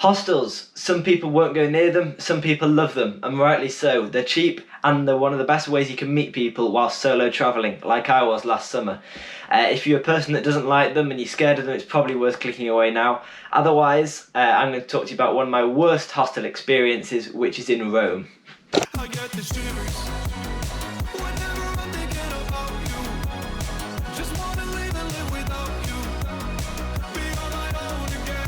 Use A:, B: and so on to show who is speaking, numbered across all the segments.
A: Hostels, some people won't go near them, some people love them, and rightly so. They're cheap and they're one of the best ways you can meet people while solo travelling, like I was last summer. If you're a person that doesn't like them and you're scared of them, it's probably worth clicking away now. Otherwise, I'm going to talk to you about one of my worst hostel experiences, which is in Rome.
B: I get the shivers whenever I'm thinking about you. Just wanna leave and live without you. Be on my own again.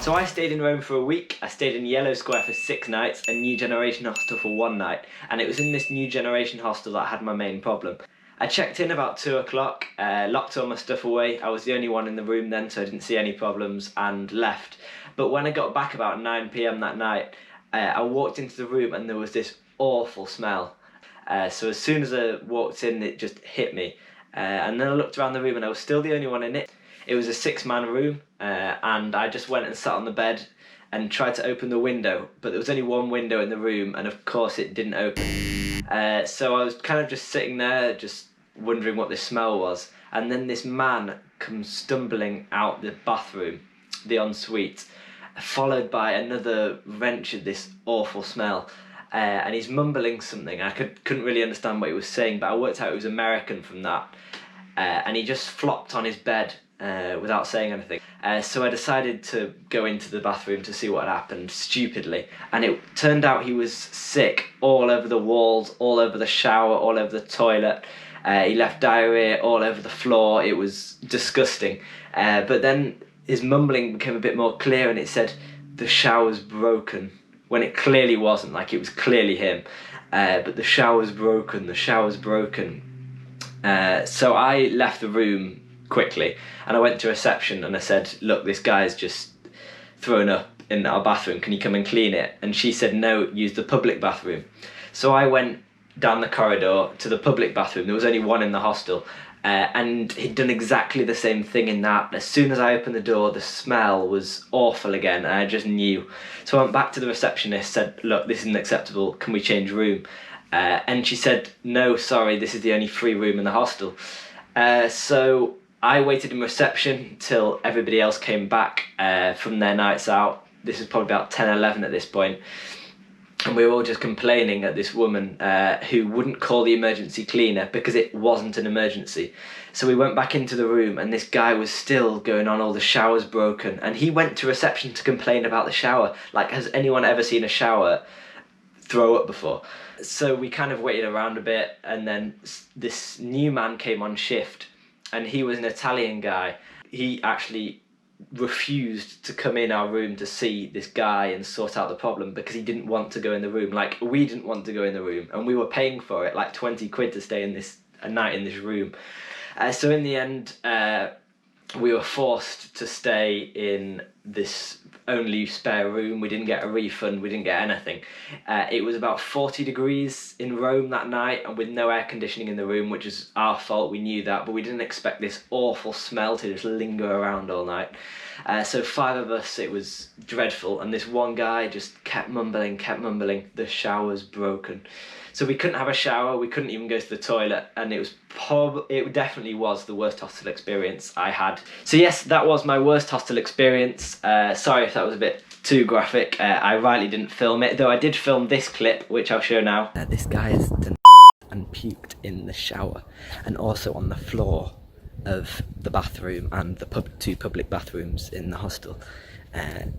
A: So I stayed in Rome for a week. I stayed in Yellow Square for 6 nights, a New Generation hostel for 1 night, and it was in this New Generation hostel that I had my main problem. I checked in about 2 o'clock, locked all my stuff away. I was the only one in the room then, so I didn't see any problems, and left. But when I got back about 9 p.m. that night, I walked into the room and there was this awful smell. So as soon as I walked in, it just hit me. And then I looked around the room and I was still the only one in it. It was a 6-man room, and I just went and sat on the bed and tried to open the window, but there was only one window in the room, and of course it didn't open. So I was kind of just sitting there, just wondering what this smell was, and then this man comes stumbling out the bathroom, the ensuite, followed by another wrench of this awful smell, and he's mumbling something. I couldn't really understand what he was saying, but I worked out he was American from that, and he just flopped on his bed without saying anything. So I decided to go into the bathroom to see what had happened, stupidly, and it turned out he was sick all over the walls, all over the shower, all over the toilet. He left diarrhea all over the floor. It was disgusting. But then his mumbling became a bit more clear, and it said, "The shower's broken," when it clearly wasn't, like it was clearly him. But the shower's broken, the shower's broken. So I left the room quickly, and I went to reception and I said, "Look, this guy's just thrown up in our bathroom, can you come and clean it?" And she said, "No, use the public bathroom." So I went down the corridor to the public bathroom. There was only one in the hostel, and he'd done exactly the same thing in that. As soon as I opened the door, the smell was awful again, and I just knew. So I went back to the receptionist, said, "Look, this isn't acceptable, can we change room?" And she said, "No, sorry, this is the only free room in the hostel." So I waited in reception till everybody else came back from their nights out. This was probably about 10, 11 at this point. And we were all just complaining at this woman who wouldn't call the emergency cleaner because it wasn't an emergency. So we went back into the room and this guy was still going on, "Oh, the shower's broken." And he went to reception to complain about the shower. Like, has anyone ever seen a shower throw up before? So we kind of waited around a bit, and then this new man came on shift, and he was an Italian guy. He actually refused to come in our room to see this guy and sort out the problem because he didn't want to go in the room. Like, we didn't want to go in the room, and we were paying for it, like 20 quid to stay in a night in this room. So in the end, we were forced to stay in this only spare room. We didn't get a refund, we didn't get anything. It was about 40 degrees in Rome that night, and with no air conditioning in the room, which is our fault, we knew that, but we didn't expect this awful smell to just linger around all night. So 5 of us, it was dreadful, and this one guy just kept mumbling, "The shower's broken." So we couldn't have a shower, we couldn't even go to the toilet, and it definitely was the worst hostel experience I had. So yes, that was my worst hostel experience. Sorry if that was a bit too graphic. I rightly didn't film it, though I did film this clip, which I'll show now. This guy has done and puked in the shower, and also on the floor of the bathroom and the 2 public bathrooms in the hostel.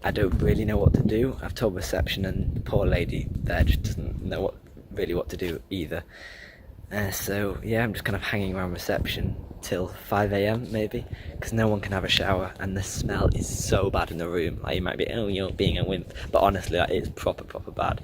A: I don't really know what to do. I've told reception, and the poor lady there just doesn't know really what to do either. So yeah, I'm just kind of hanging around reception till 5 a.m. maybe, because no one can have a shower, and the smell is so bad in the room. Like, you might be, "Oh, you're being a wimp," but honestly, like, it's proper bad.